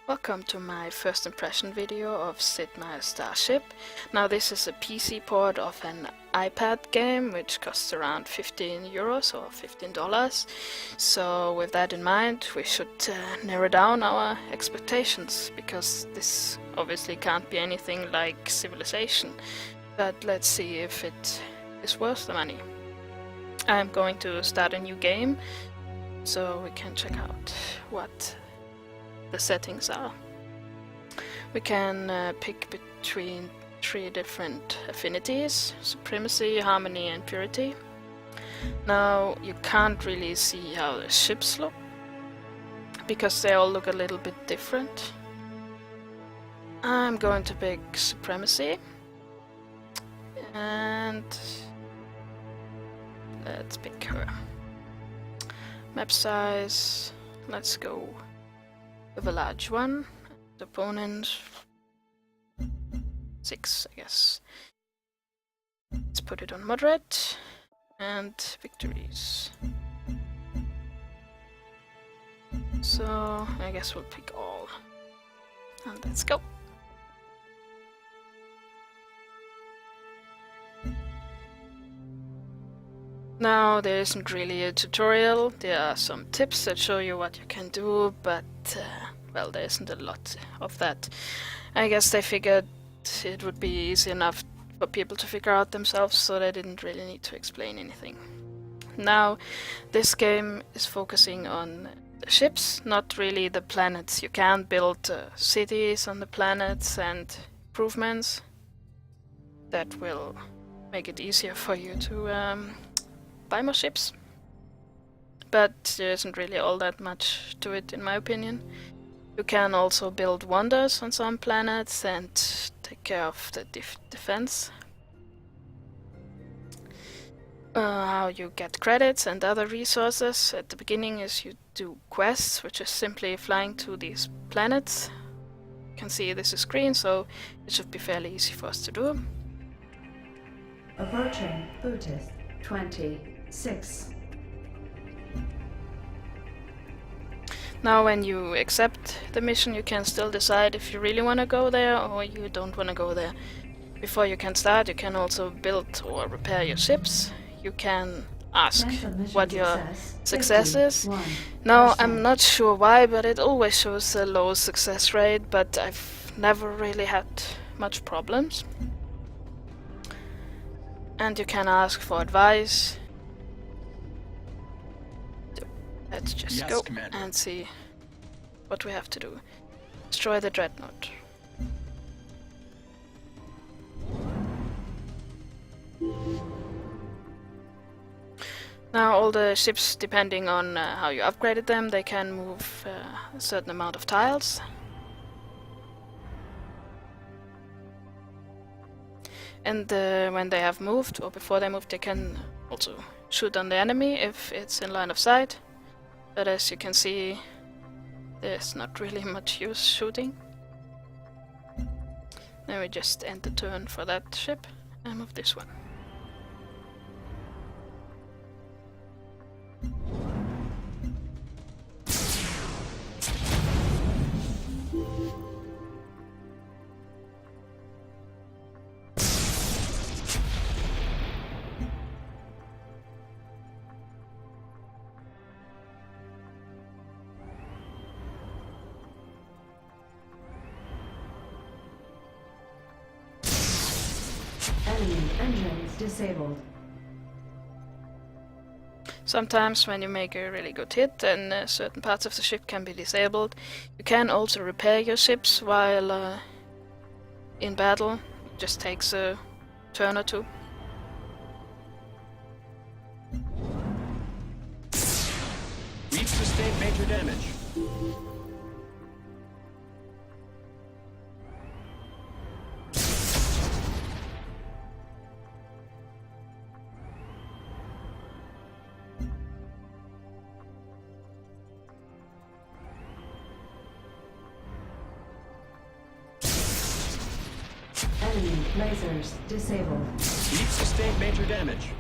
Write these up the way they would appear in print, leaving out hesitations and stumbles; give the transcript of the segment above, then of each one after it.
Welcome to my first impression video of Sid Meier's Starship. Now this is a PC port of an iPad game which costs around 15 euros or $15. So with that in mind we should narrow down our expectations, because this obviously can't be anything like Civilization. But let's see if it is worth the money. I'm going to start a new game so we can check out what the settings are. We can pick between 3 different affinities: supremacy, harmony and purity. Now you can't really see how the ships look because they all look a little bit different. I'm going to pick supremacy and let's pick her. Map size, let's go with a large one. The opponent 6, I guess. Let's put it on moderate and victories. So I guess we'll pick all. And let's go. Now there isn't really a tutorial. There are some tips that show you what you can do, but well, there isn't a lot of that. I guess they figured it would be easy enough for people to figure out themselves, so they didn't really need to explain anything. Now, this game is focusing on the ships, not really the planets. You can build cities on the planets and improvements that will make it easier for you to buy more ships. But there isn't really all that much to it, in my opinion. You can also build wonders on some planets and take care of the defense. How you get credits and other resources at the beginning is you do quests, which is simply flying to these planets. You can see this is green, so it should be fairly easy for us to do. Approaching Buddhist 26. Now when you accept the mission, you can still decide if you really want to go there or you don't want to go there. Before you can start, you can also build or repair your ships. You can ask what your success is. Now I'm not sure why, but it always shows a low success rate, but I've never really had much problems. And you can ask for advice. Let's just go Commander. And see what we have to do. Destroy the dreadnought. Now all the ships, depending on how you upgraded them, they can move a certain amount of tiles. And when they have moved, or before they move, they can also shoot on the enemy if it's in line of sight. But as you can see, there's not really much use shooting. Then we just end the turn for that ship and move this one. Enemy engines disabled. Sometimes when you make a really good hit, then certain parts of the ship can be disabled. You can also repair your ships while in battle. It just takes a turn or two. We've sustained major damage. Enemy lasers disabled. We've sustained major damage.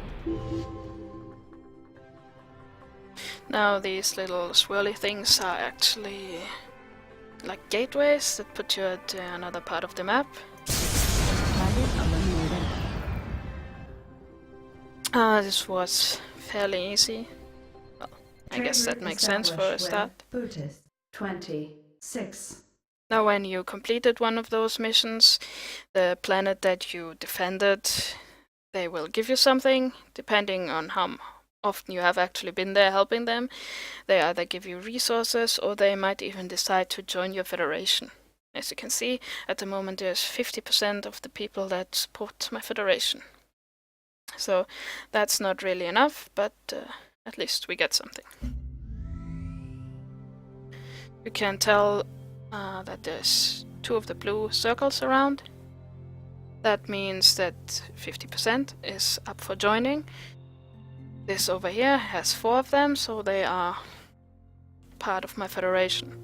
Now these little swirly things are actually like gateways that put you at another part of the map. Target eliminated. This was fairly easy. Well, I guess Trade that route makes sense for a established start. with Buddhist 26. Now when you completed one of those missions, the planet that you defended, they will give you something, depending on how often you have actually been there helping them. They either give you resources, or they might even decide to join your federation. As you can see, at the moment there's 50% of the people that support my federation. So that's not really enough, but at least we get something. You can tell that there's 2 of the blue circles around. That means that 50% is up for joining. This over here has 4 of them, so they are part of my federation.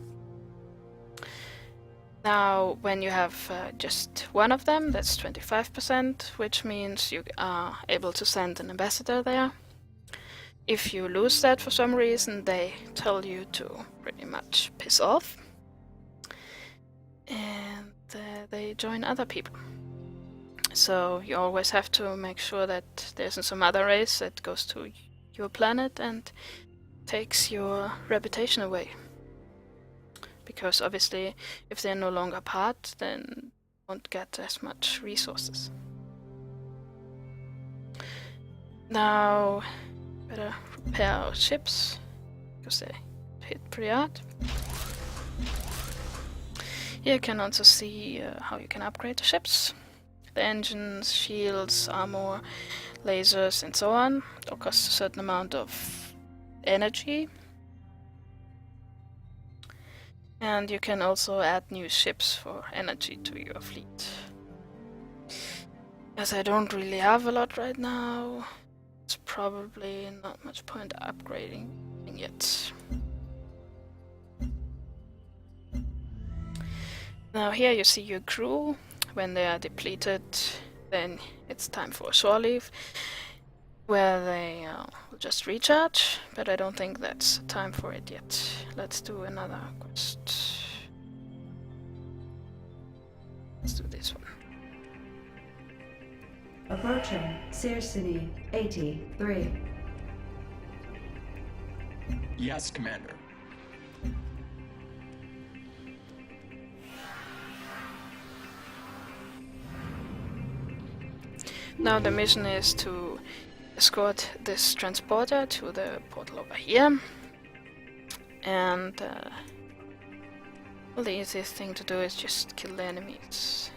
Now, when you have just 1 of them, that's 25%, which means you are able to send an ambassador there. If you lose that for some reason, they tell you to pretty much piss off. And they join other people. So you always have to make sure that there isn't some other race that goes to your planet and takes your reputation away. Because obviously, if they're no longer part, then you won't get as much resources. Now, better repair our ships, because they hit pretty hard. Here you can also see how you can upgrade the ships. The engines, shields, armor, lasers, and so on. They'll cost a certain amount of energy. And you can also add new ships for energy to your fleet. As I don't really have a lot right now, it's probably not much point upgrading yet. Now here you see your crew. When they are depleted, then it's time for a shore leave, where they will just recharge, but I don't think that's time for it yet. Let's do another quest. Let's do this one. Approaching Sears City 83. Yes, Commander. Now the mission is to escort this transporter to the portal over here. And well, the easiest thing to do is just kill the enemies.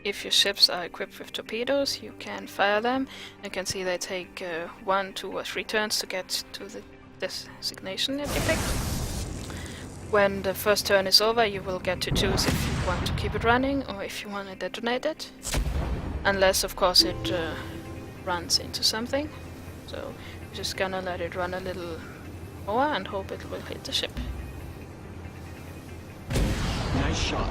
If your ships are equipped with torpedoes, you can fire them. You can see they take 1, 2, or 3 turns to get to the designation that you picked. When the first turn is over, you will get to choose if you want to keep it running or if you want to detonate it. Unless, of course, it runs into something. So you're just gonna let it run a little more and hope it will hit the ship. Nice shot.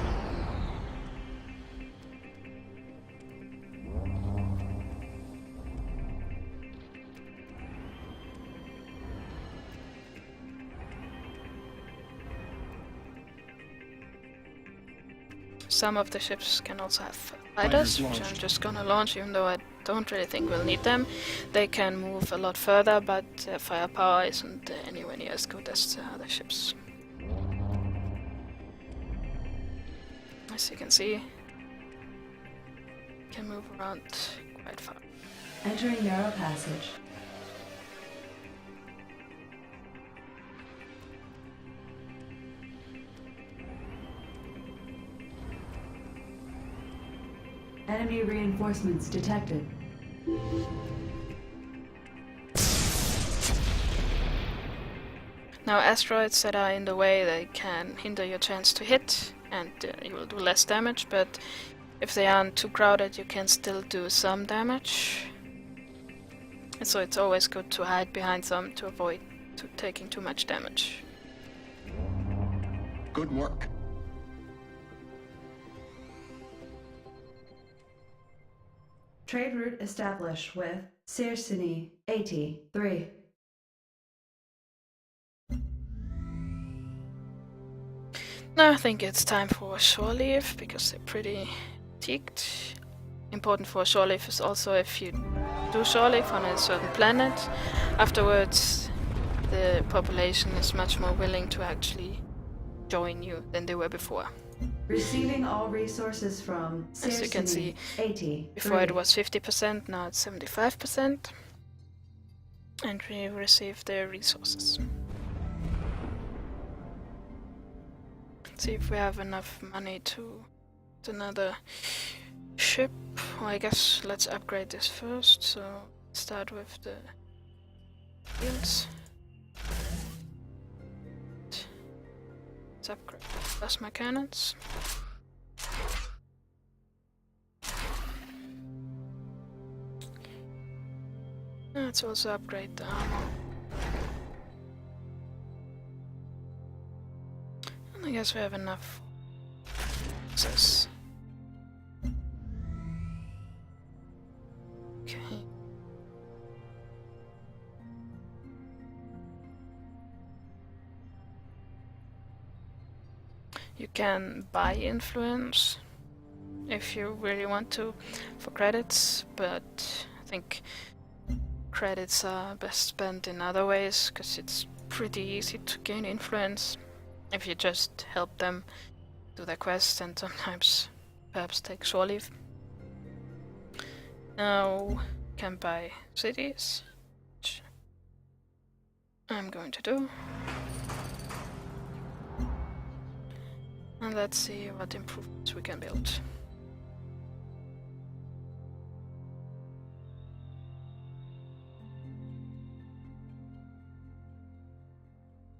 Some of the ships can also have fighters, which I'm just gonna launch, even though I don't really think we'll need them. They can move a lot further, but their firepower isn't anywhere near as good as the other ships. As you can see, can move around quite far. Entering narrow passage. Enemy reinforcements detected. Now asteroids that are in the way, they can hinder your chance to hit, and you will do less damage, but if they aren't too crowded you can still do some damage. And so it's always good to hide behind them to avoid taking too much damage. Good work. Trade route established with Searsini 83. Now I think it's time for shore leave, because they're pretty fatigued. Important for shore leave is also if you do shore leave on a certain planet, afterwards the population is much more willing to actually join you than they were before. Receiving all resources from As you can see, Searsini 83. before it was 50%, now it's 75%. And we receive their resources. Let's see if we have enough money to get another ship. Well, I guess let's upgrade this first, so start with the fields. Let's upgrade plasma cannons. Let's also upgrade the armor. And I guess we have enough access. Okay. You can buy influence if you really want to for credits, but I think credits are best spent in other ways, because it's pretty easy to gain influence if you just help them do their quest and sometimes perhaps take shore leave. Now you can buy cities, which I'm going to do. And let's see what improvements we can build.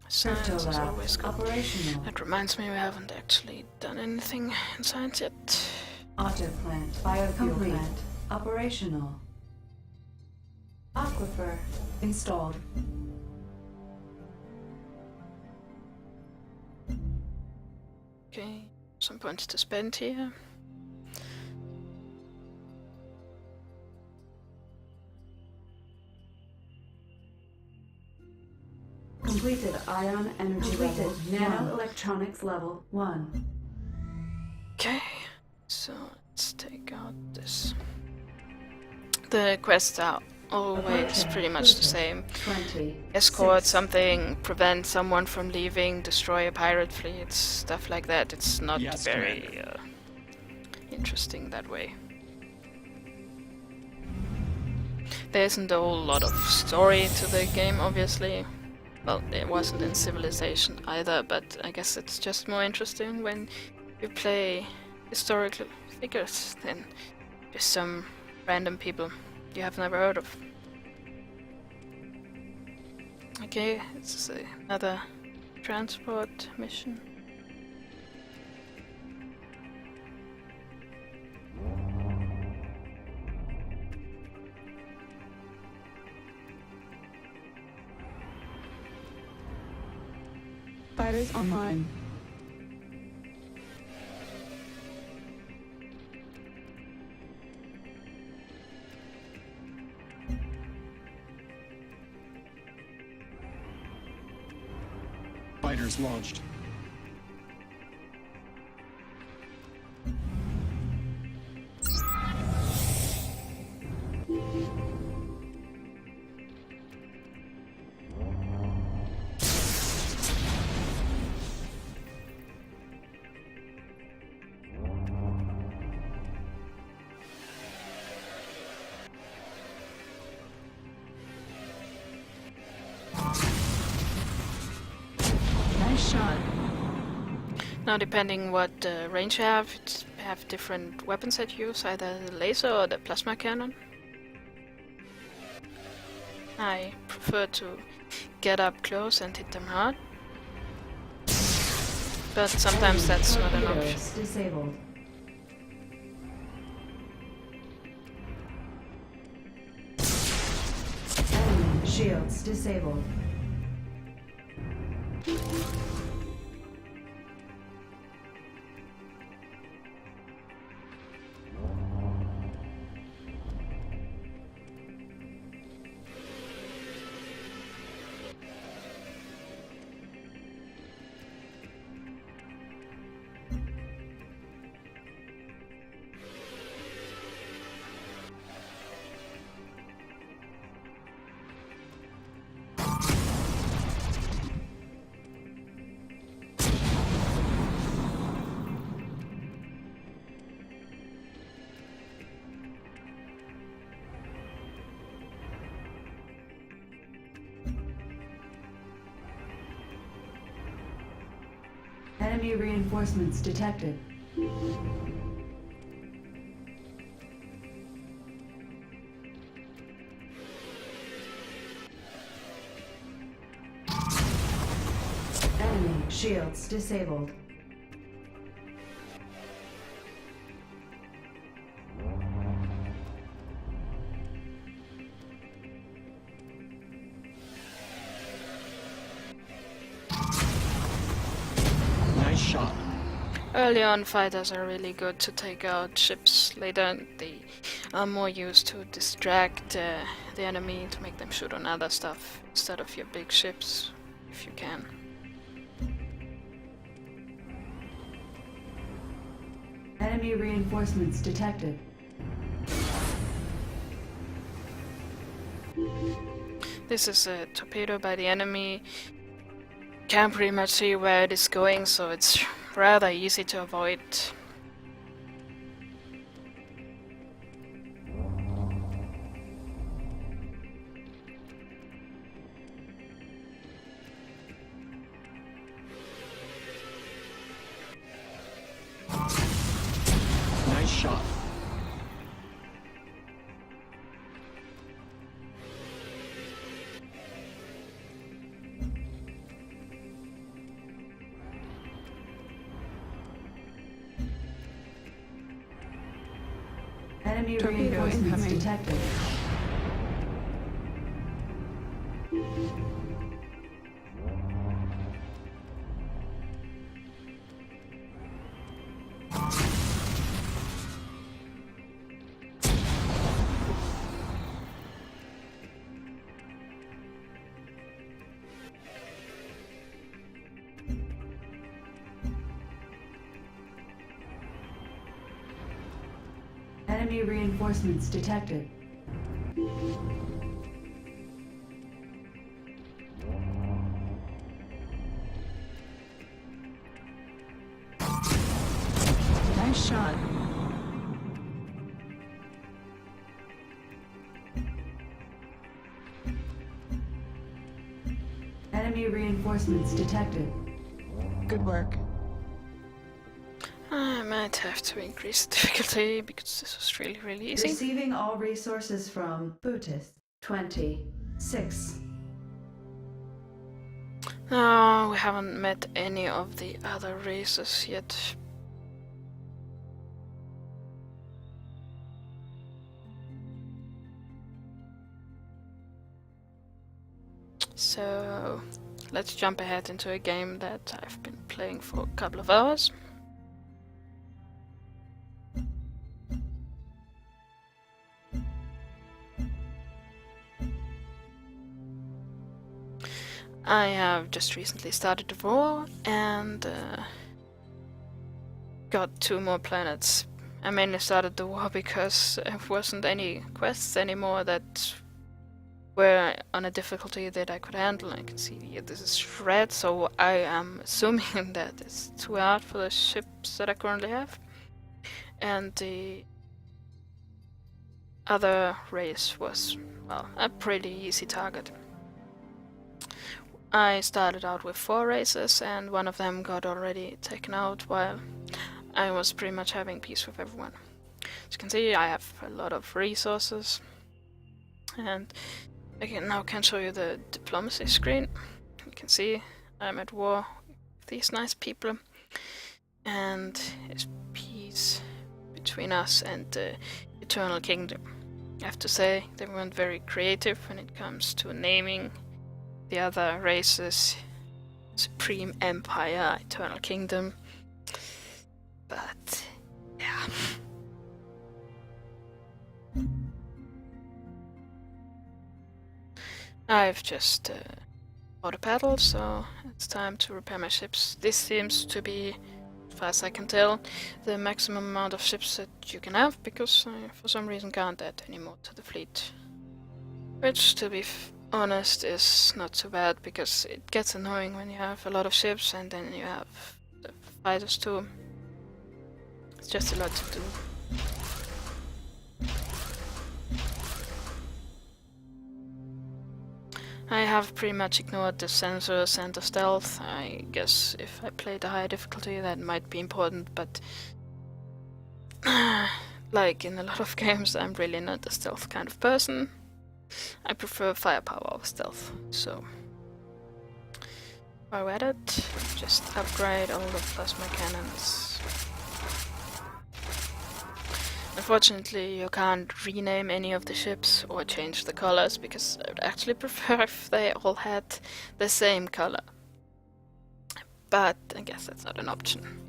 Science is Crypto always lab good. operational. That reminds me, we haven't actually done anything in science yet. Auto plant. Biofuel plant operational. Aquifer installed. Okay, some points to spend here. Completed ion energy level. Nanoelectronics level 1. Okay, so let's take out this. The quests are always pretty much the same. 20. Escort 6. something, prevent someone from leaving, destroy a pirate fleet, stuff like that. It's not Yes, very interesting that way. There isn't a whole lot of story to the game, obviously. Well, there wasn't in Civilization either, but I guess it's just more interesting when you play historical figures than just some random people you have never heard of. Okay, it's another transport mission. Fighters online. Fighters launched. Nice shot. Now, depending what range you have different weapons that you use, either the laser or the plasma cannon. I prefer to get up close and hit them hard. But sometimes that's not an option. Torpedoes disabled. Enemy shields disabled. Enemy reinforcements detected. Enemy shields disabled. Nice shot. Early on, fighters are really good to take out ships. Later, they are more used to distract the enemy, to make them shoot on other stuff instead of your big ships, if you can. Enemy reinforcements detected. This is a torpedo by the enemy. Can't pretty much see where it is going, so it's rather easy to avoid. Nice shot. Enemy Torpedo reinforcements incoming. detected. Enemy reinforcements detected. Nice shot. Enemy reinforcements detected. Good work. I might have to increase the difficulty because this was really easy. Receiving all resources from Buddhist 26. No, we haven't met any of the other races yet. So let's jump ahead into a game that I've been playing for a couple of hours. I have just recently started the war and got 2 more planets. I mainly started the war because there wasn't any quests anymore that were on a difficulty that I could handle. I can see here this is red, so I am assuming that it's too hard for the ships that I currently have. And the other race was, well, a pretty easy target. I started out with 4 races and one of them got already taken out while I was pretty much having peace with everyone. As you can see, I have a lot of resources and now can show you the diplomacy screen. You can see I'm at war with these nice people, and it's peace between us and the Eternal Kingdom. I have to say, they weren't very creative when it comes to naming the other races Supreme Empire, Eternal Kingdom. But yeah. I've just bought a paddle, so it's time to repair my ships. This seems to be, as far as I can tell, the maximum amount of ships that you can have, because I for some reason can't add any more to the fleet. Which, to be honest, is not so bad, because it gets annoying when you have a lot of ships and then you have the fighters too. It's just a lot to do. I have pretty much ignored the sensors and the stealth. I guess if I played a higher difficulty that might be important, but like in a lot of games I'm really not a stealth kind of person. I prefer firepower over stealth, so while we're at it, just upgrade all the plasma cannons. Unfortunately, you can't rename any of the ships or change the colors, because I would actually prefer if they all had the same color. But I guess that's not an option.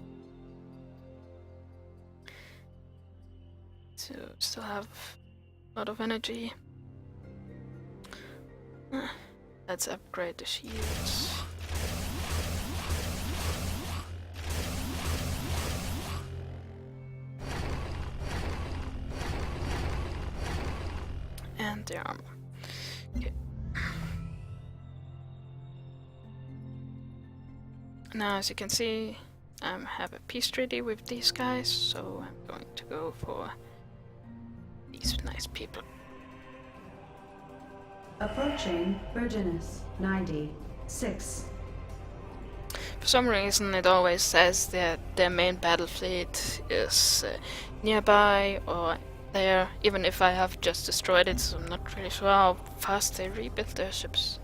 To still have a lot of energy. Let's upgrade the shields. And the armor. Okay. Now, as you can see, I have a peace treaty with these guys, so I'm going to go for these nice people. Approaching Virginus 96. For some reason, it always says that their main battle fleet is nearby or there, even if I have just destroyed it, so I'm not really sure how fast they rebuild their ships.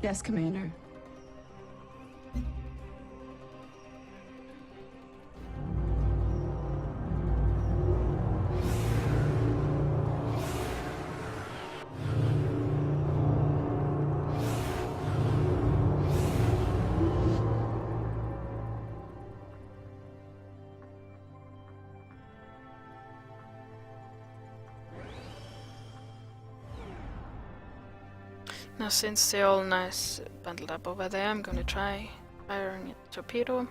Yes, Commander. Now, since they're all nice bundled up over there, I'm gonna try firing a torpedo.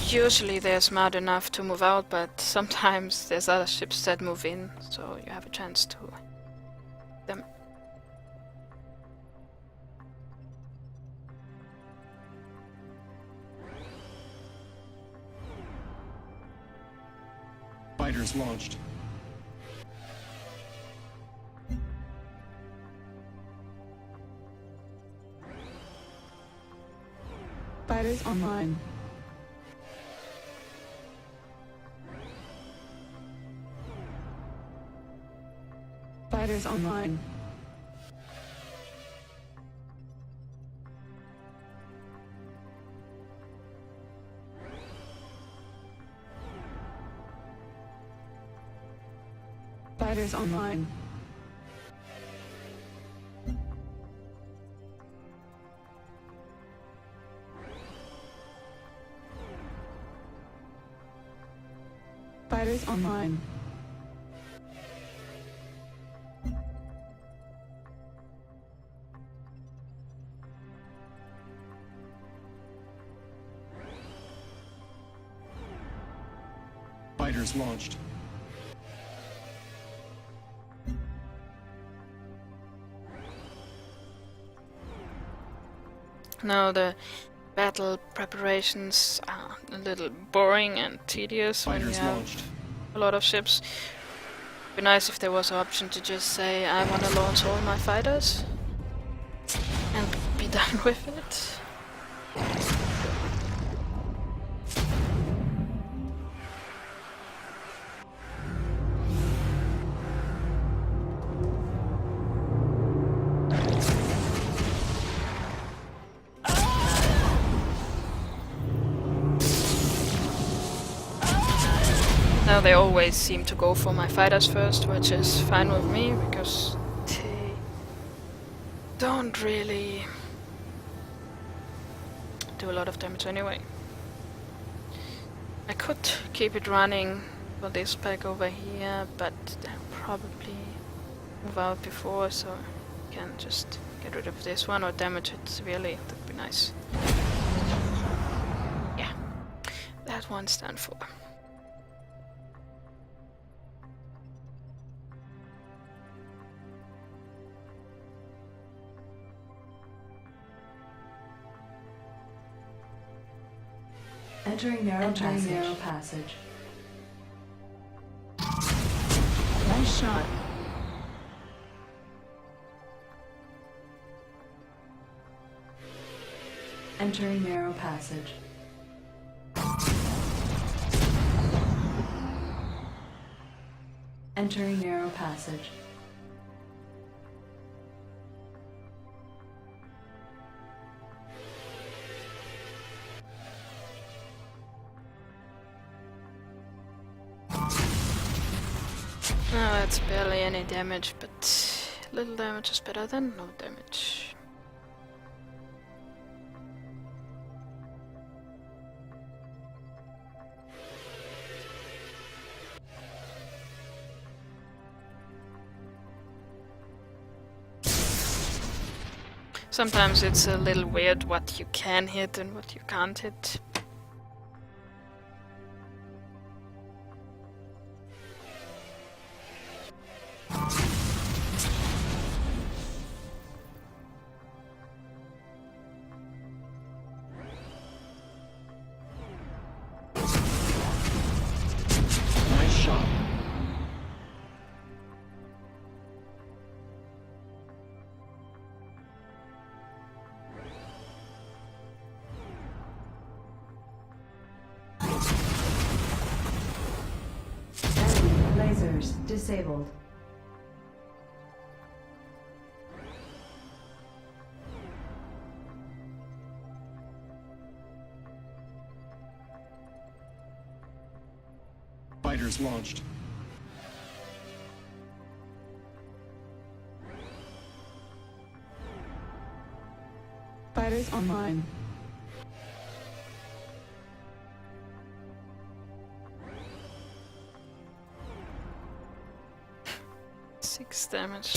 Usually they're smart enough to move out, but sometimes there's other ships that move in, so you have a chance to them. Fighters launched. Fighters online. Fighters online. Fighters online. Fighters online. Fighters launched. Now the battle preparations are a little boring and tedious when you Fighters have launched. a lot of ships. It'd be nice if there was an option to just say, I want to launch all my fighters and be done with it. Now they always seem to go for my fighters first, which is fine with me, because they don't really do a lot of damage anyway. I could keep it running for this pack over here, but I'll probably move out before, so I can just get rid of this one or damage it severely. That'd be nice. Yeah, that one's done for. Entering narrow passage. Nice shot. Entering narrow passage. Entering narrow passage. No, that's barely any damage, but little damage is better than no damage. Sometimes it's a little weird what you can hit and what you can't hit. Nice shot. Enemy lasers disabled. Fighters launched. Fighters online. Six damage.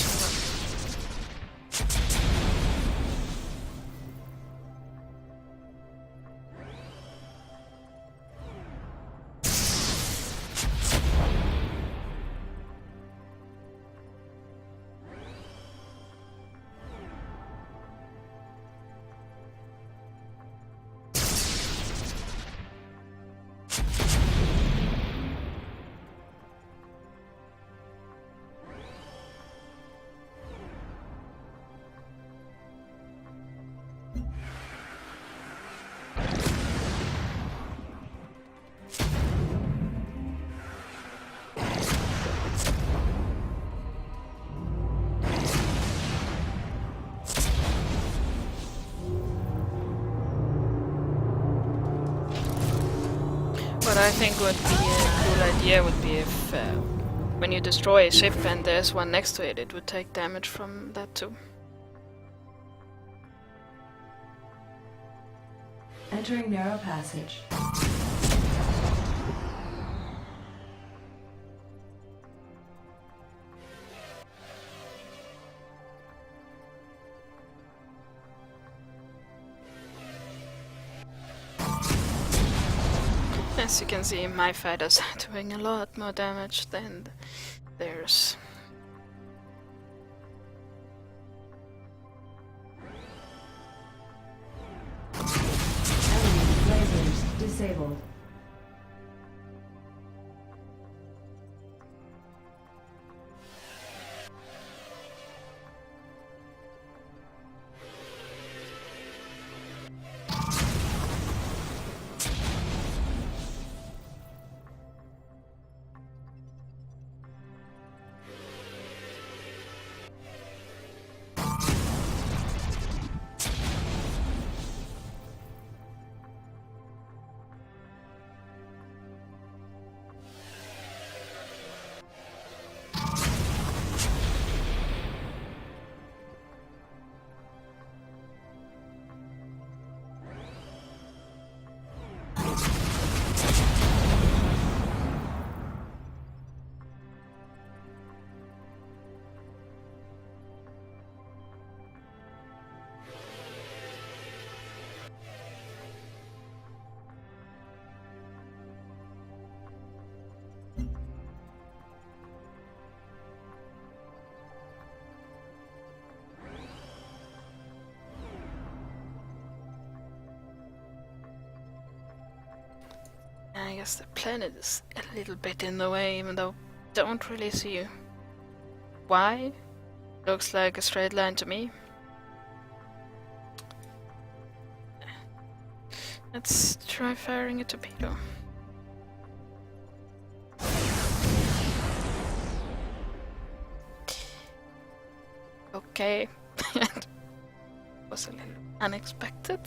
What I think would be a cool idea would be if when you destroy a ship and there's one next to it, it would take damage from that too. Entering narrow passage. As you can see, my fighters are doing a lot more damage than theirs. Enemy lasers disabled. I guess the planet is a little bit in the way, even though don't really see why. Looks like a straight line to me. Let's try firing a torpedo. Okay. Was a little unexpected.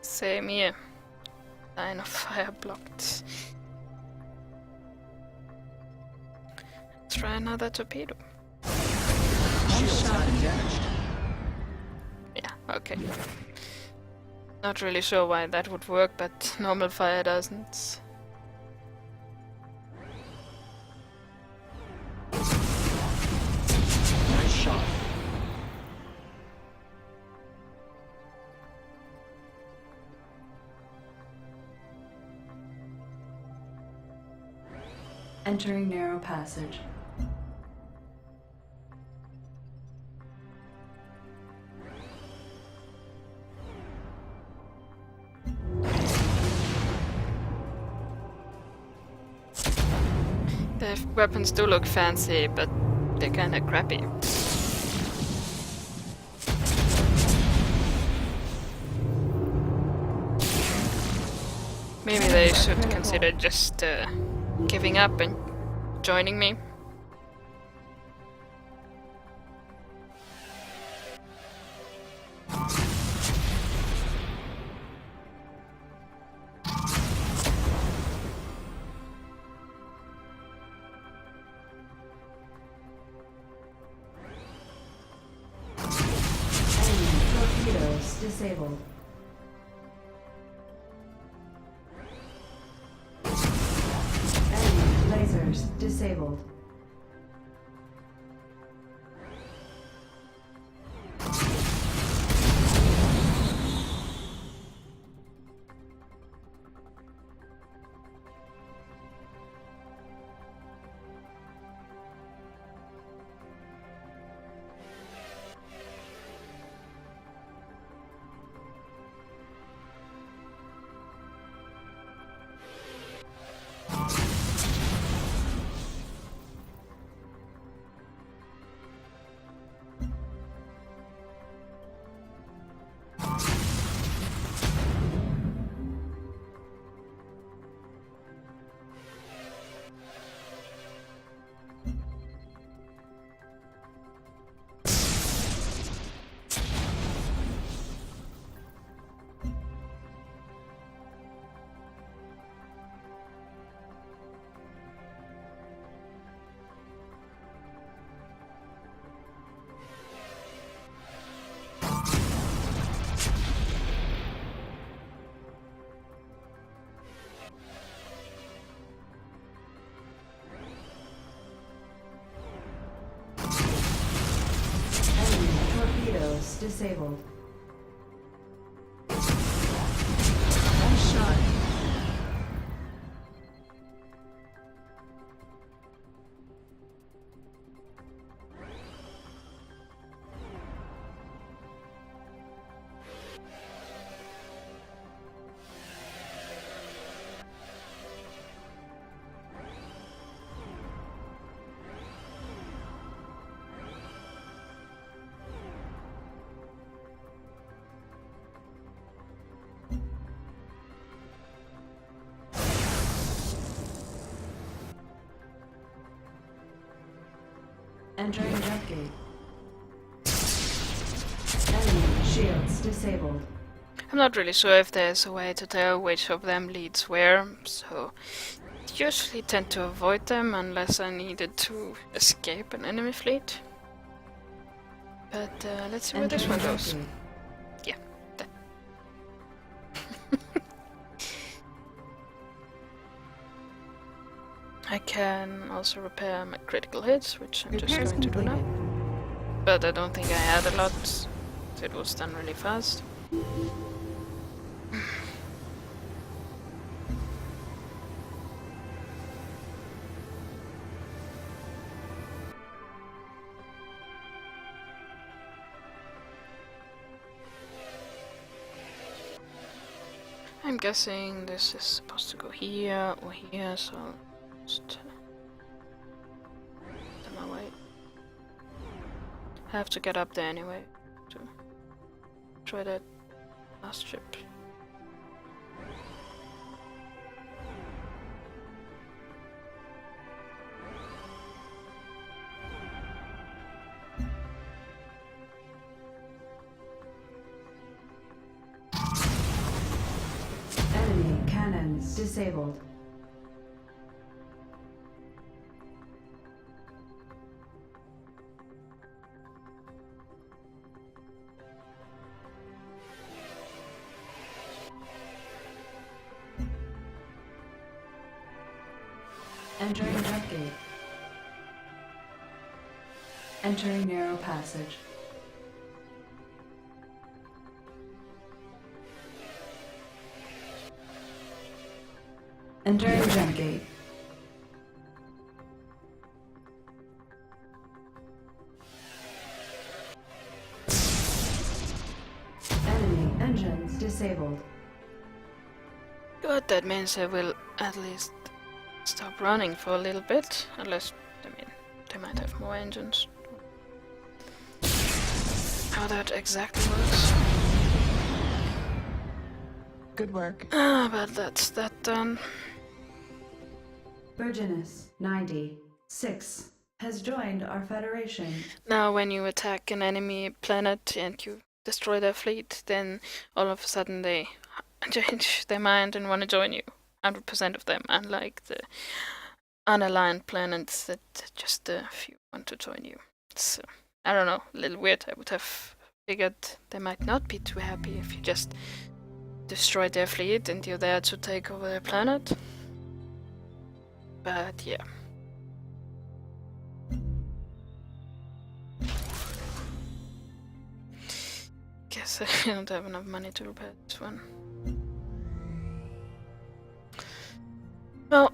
Same here. Line of fire blocked. Let's try another torpedo. Shield's not damaged. Yeah, okay. Not really sure why that would work, but normal fire doesn't. Nice shot. Entering narrow passage. The weapons do look fancy, but they're kinda crappy. Maybe they should consider just giving up and joining me. Enemy torpedoes disabled. Enemy lasers disabled. Torpedoes disabled. Nice shot. Entering jet gate. Enemy shields disabled. I'm not really sure if there's a way to tell which of them leads where, so usually tend to avoid them unless I needed to escape an enemy fleet. But let's see where this one Entering goes. jet gate. Yeah. That. I can also repair my critical hits, which I'm just Repairs going to do completed. now. But I don't think I had a lot, so it was done really fast. I'm guessing this is supposed to go here or here, so I'll just on my way. I have to get up there anyway to try that last ship. Enemy cannons disabled. Entering jet gate. Entering narrow passage. Entering jet gate. Enemy engines disabled. Good, that means I will at least stop running for a little bit, unless, I mean, they might have more engines. How that exactly works. Good work. But that's that done. Virginus 96 has joined our federation. Now when you attack an enemy planet and you destroy their fleet, then all of a sudden they change their mind and want to join you. 100% of them, unlike the unaligned planets that just a few want to join you. So, I don't know, a little weird. I would have figured they might not be too happy if you just destroyed their fleet and you're there to take over their planet. But yeah. Guess I don't have enough money to repair this one. Well,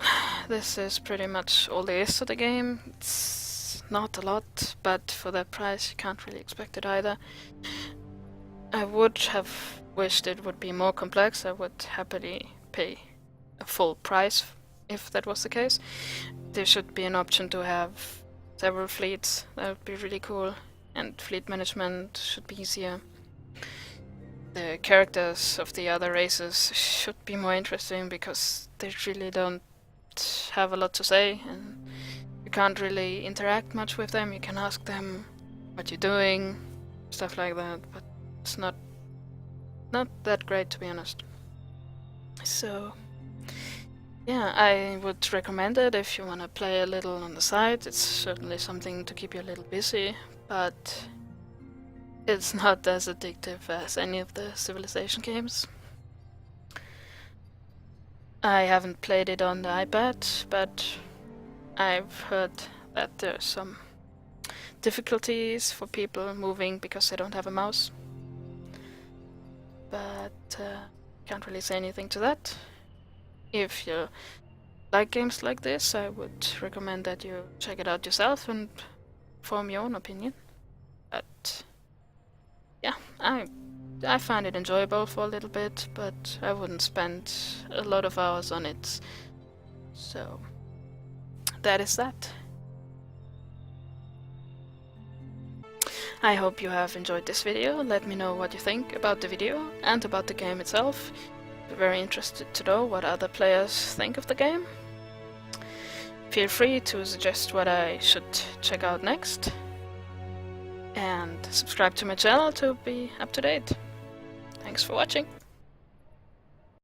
this is pretty much all there is to the game. It's not a lot, but for that price you can't really expect it either. I would have wished it would be more complex. I would happily pay a full price if that was the case. There should be an option to have several fleets. That would be really cool. And fleet management should be easier. The characters of the other races should be more interesting because they really don't have a lot to say and you can't really interact much with them. You can ask them what you're doing, stuff like that, but it's not that great, to be honest. So yeah, I would recommend it if you want to play a little on the side. It's certainly something to keep you a little busy, but it's not as addictive as any of the Civilization games. I haven't played it on the iPad, but I've heard that there's some difficulties for people moving because they don't have a mouse. But can't really say anything to that. If you like games like this, I would recommend that you check it out yourself and form your own opinion. But yeah, I find it enjoyable for a little bit, but I wouldn't spend a lot of hours on it. So that is that. I hope you have enjoyed this video. Let me know what you think about the video and about the game itself. I'm very interested to know what other players think of the game. Feel free to suggest what I should check out next. And subscribe to my channel to be up to date. Thanks for watching.